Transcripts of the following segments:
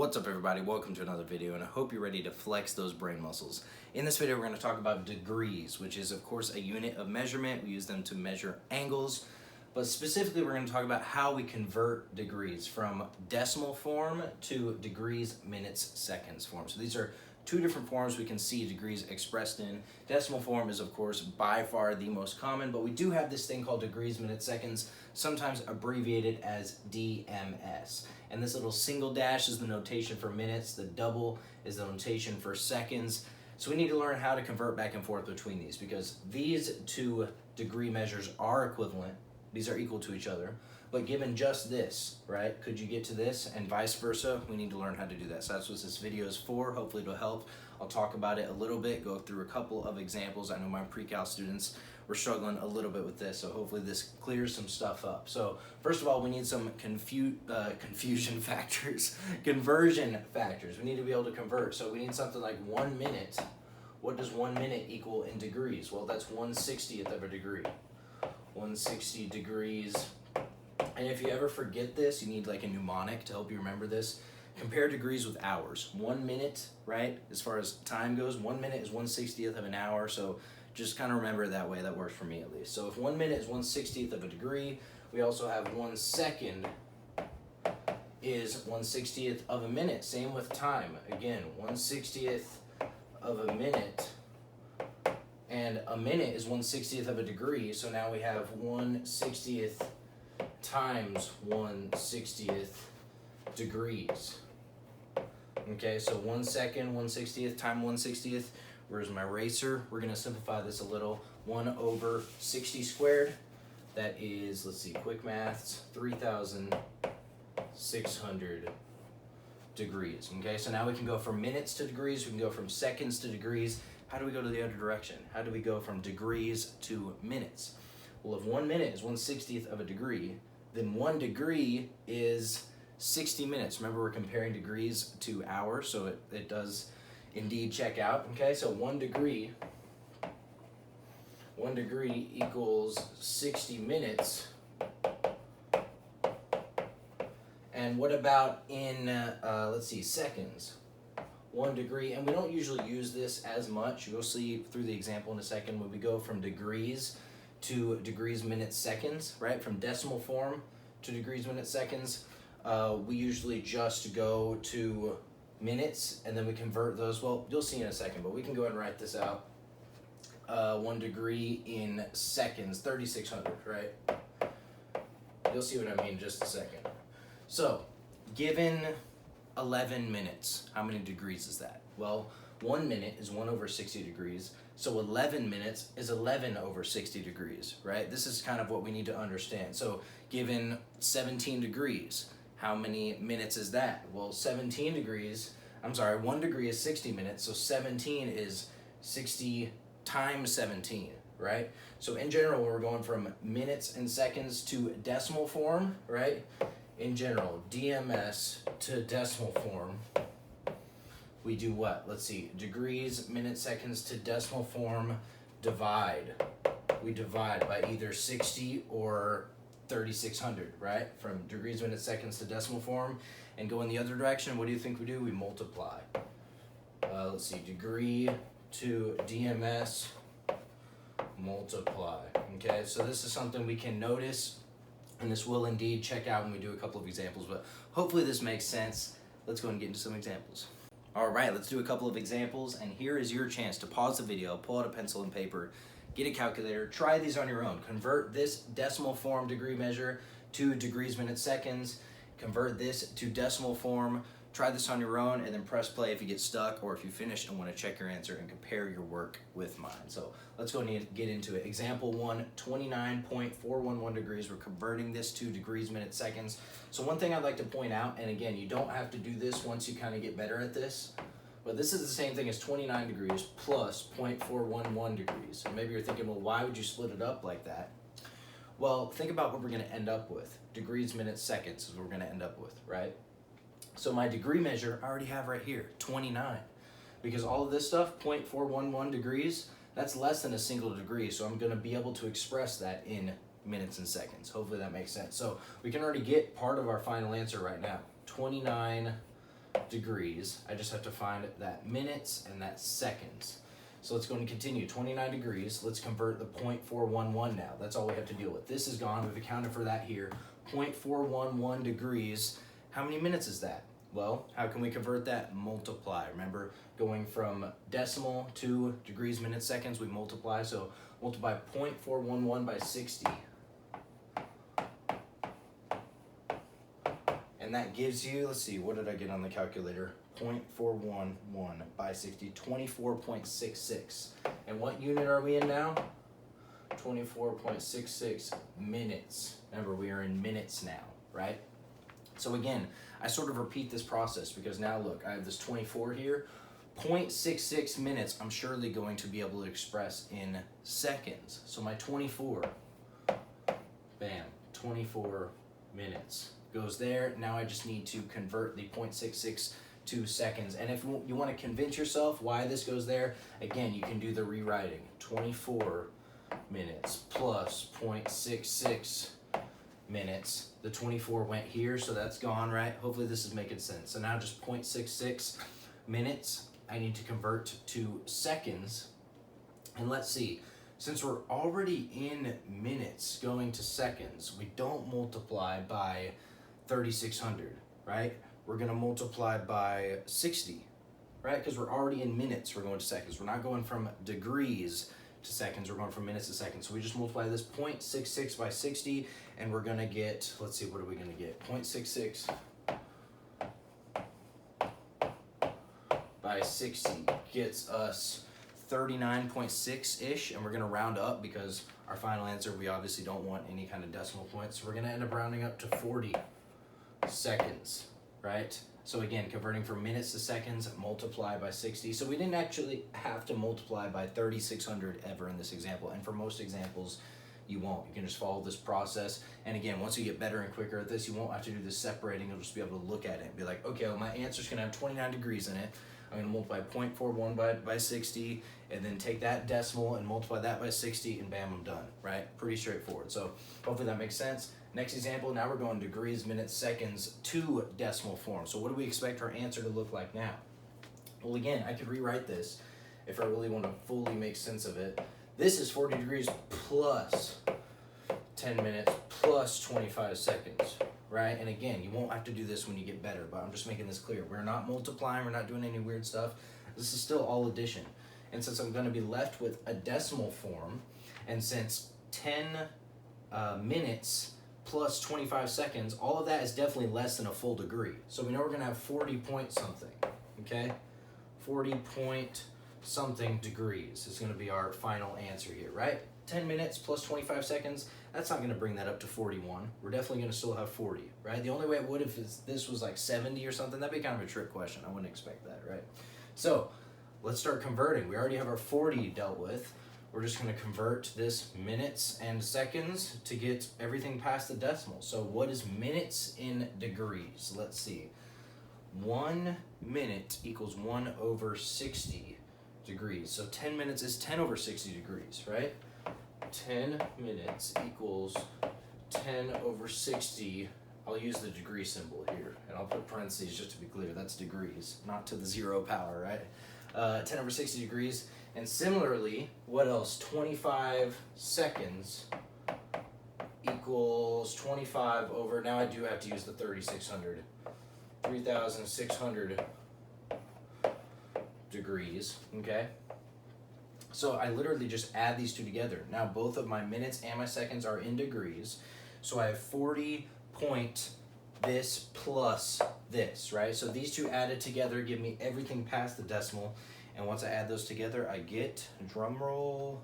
What's up everybody, welcome to another video, and I hope you're ready to flex those brain muscles. In this video we're going to talk about degrees, which is of course a unit of measurement. We use them to measure angles, but specifically we're going to talk about how we convert degrees from decimal form to degrees, minutes, seconds form. So these are two different forms we can see degrees expressed in. Decimal form is of course by far the most common, but we do have this thing called degrees, minutes, seconds, sometimes abbreviated as DMS. And this little single dash is the notation for minutes, the double is the notation for seconds. So we need to learn how to convert back and forth between these, because these two degree measures are equivalent. These are equal to each other. But given just this, right, could you get to this and vice versa? We need to learn how to do that. So that's what this video is for. Hopefully it'll help. I'll talk about it a little bit, go through a couple of examples. I know my pre-cal students were struggling a little bit with this, so hopefully this clears some stuff up. So first of all, we need some confusion factors, conversion factors. We need to be able to convert. So we need something like 1 minute. What does 1 minute equal in degrees? Well, that's 1/60th of a degree. 160 degrees. And if you ever forget this, you need like a mnemonic to help you remember this. Compare degrees with hours. 1 minute, right? As far as time goes, 1 minute is 1/60th of an hour. So just kind of remember it that way. That works for me at least. So if 1 minute is 1/60th of a degree, we also have 1 second is 1/60th of a minute. Same with time. Again, 1/60th of a minute. And a minute is 1/60th of a degree. So now we have 1/60th times 1/60th degrees. Okay, so 1 second, 1/60th times 1/60th. Where's my eraser? We're going to simplify this a little. 1/60 squared. That is, let's see, quick maths, 3,600 degrees. Okay, so now we can go from minutes to degrees. We can go from seconds to degrees. How do we go to the other direction? How do we go from degrees to minutes? Well, if 1 minute is 1/60th of a degree, then 1 degree is 60 minutes. Remember, we're comparing degrees to hours, so it does indeed check out. Okay, so 1 degree equals 60 minutes. And what about in, let's see, seconds? 1 degree, and we don't usually use this as much. You'll see through the example in a second when we go from degrees to degrees, minutes, seconds, right? From decimal form to degrees, minutes, seconds. We usually just go to minutes and then we convert those. Well, you'll see in a second, but we can go ahead and write this out. 1 degree in seconds, 3,600, right? You'll see what I mean in just a second. So, given 11 minutes, how many degrees is that? Well, 1 minute is 1/60 degrees. So 11 minutes is 11/60 degrees, right? This is kind of what we need to understand. So given 17 degrees, how many minutes is that? Well, 1 degree is 60 minutes, so 17 is 60 times 17, right? So in general, when we're going from minutes and seconds to decimal form, right? In general, DMS to decimal form, we do what? Let's see, degrees, minutes, seconds to decimal form, divide. We divide by either 60 or 3,600, right? From degrees, minutes, seconds to decimal form. And go in the other direction, what do you think we do? We multiply. Let's see, degree to DMS, multiply. Okay, so this is something we can notice, and this will indeed check out when we do a couple of examples, but hopefully this makes sense. Let's go and get into some examples. All right, let's do a couple of examples, and here is your chance to pause the video, pull out a pencil and paper, get a calculator, try these on your own. Convert this decimal form degree measure to degrees, minutes, seconds. Convert this to decimal form. Try this on your own, and then press play if you get stuck or if you finish and want to check your answer and compare your work with mine. So let's go and get into it. Example 1, 29.411 degrees. We're converting this to degrees, minutes, seconds. So one thing I'd like to point out, and again, you don't have to do this once you kind of get better at this, but this is the same thing as 29 degrees plus 0.411 degrees. And maybe you're thinking, well, why would you split it up like that? Well, think about what we're going to end up with. Degrees, minutes, seconds is what we're going to end up with, right? So my degree measure I already have right here, 29. Because all of this stuff, 0.411 degrees, that's less than a single degree. So I'm going to be able to express that in minutes and seconds. Hopefully that makes sense. So we can already get part of our final answer right now. 29 degrees. I just have to find that minutes and that seconds. So let's go and continue. 29 degrees. Let's convert the 0.411 now. That's all we have to deal with. This is gone. We've accounted for that here. 0.411 degrees. How many minutes is that? Well, how can we convert that? Multiply. Remember, going from decimal to degrees, minutes, seconds, we multiply. So multiply 0.411 by 60. And that gives you, let's see, what did I get on the calculator? 0.411 by 60, 24.66. And what unit are we in now? 24.66 minutes. Remember, we are in minutes now, right? So again, I sort of repeat this process because now look, I have this 24 here. 0.66 minutes, I'm surely going to be able to express in seconds. So my 24, bam, 24 minutes goes there. Now I just need to convert the 0.66 to seconds. And if you want to convince yourself why this goes there, again, you can do the rewriting. 24 minutes plus 0.66 minutes. The 24 went here, so that's gone, right? Hopefully this is making sense. So now just 0.66 minutes, I need to convert to seconds. And let's see, since we're already in minutes going to seconds, we don't multiply by 3,600, right? We're gonna multiply by 60, right? Because we're already in minutes, we're going to seconds. We're not going from degrees to seconds, we're going from minutes to seconds. So we just multiply this 0.66 by 60, and we're gonna get, let's see, what are we gonna get? 0.66 by 60 gets us 39.6-ish, and we're gonna round up because our final answer, we obviously don't want any kind of decimal points. So we're gonna end up rounding up to 40 seconds, right? So again, converting from minutes to seconds, multiply by 60. So we didn't actually have to multiply by 3,600 ever in this example. And for most examples, you won't. You can just follow this process. And again, once you get better and quicker at this, you won't have to do this separating. You'll just be able to look at it and be like, okay, well, my answer's gonna have 29 degrees in it. I'm gonna multiply 0.41 by 60, and then take that decimal and multiply that by 60, and bam, I'm done, right? Pretty straightforward. So hopefully that makes sense. Next example, now we're going degrees, minutes, seconds to decimal form. So what do we expect our answer to look like now? Well, again, I could rewrite this if I really want to fully make sense of it. This is 40 degrees plus 10 minutes plus 25 seconds, right? And again, you won't have to do this when you get better, but I'm just making this clear. We're not multiplying, we're not doing any weird stuff. This is still all addition. And since I'm going to be left with a decimal form, and since 10 minutes plus 25 seconds, all of that is definitely less than a full degree. So we know we're going to have 40 point something, okay? 40 point something degrees is going to be our final answer here, right? 10 minutes plus 25 seconds, that's not going to bring that up to 41. We're definitely going to still have 40, right? The only way it would if this was like 70 or something, that'd be kind of a trick question. I wouldn't expect that, right? So let's start converting. We already have our 40 dealt with. We're just going to convert this minutes and seconds to get everything past the decimal. So what is minutes in degrees? Let's see. 1 minute equals 1 over 60 degrees. So 10 minutes is 10 over 60 degrees, right? 10 minutes equals 10 over 60. I'll use the degree symbol here, and I'll put parentheses just to be clear. That's degrees, not to the 0 power, right? 10 over 60 degrees. And similarly, what else? 25 seconds equals 25 over, now I do have to use the 3,600. 3,600 degrees, okay? So I literally just add these two together. Now both of my minutes and my seconds are in degrees. So I have 40 point this plus this, right? So these two added together give me everything past the decimal. And once I add those together, I get, drum roll,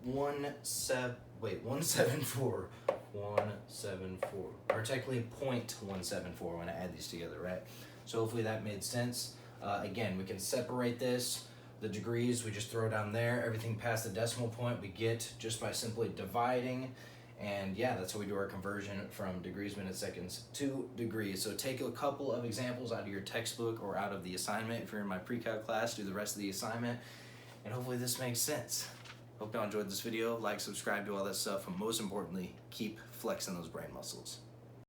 174. 174. Or technically 0.174 when I add these together, right? So hopefully that made sense. Again, we can separate this. The degrees, we just throw down there. Everything past the decimal point we get just by simply dividing. And yeah, that's how we do our conversion from degrees, minutes, seconds to degrees. So take a couple of examples out of your textbook or out of the assignment. If you're in my pre-calc class, do the rest of the assignment. And hopefully this makes sense. Hope y'all enjoyed this video. Like, subscribe, do all that stuff. And most importantly, keep flexing those brain muscles.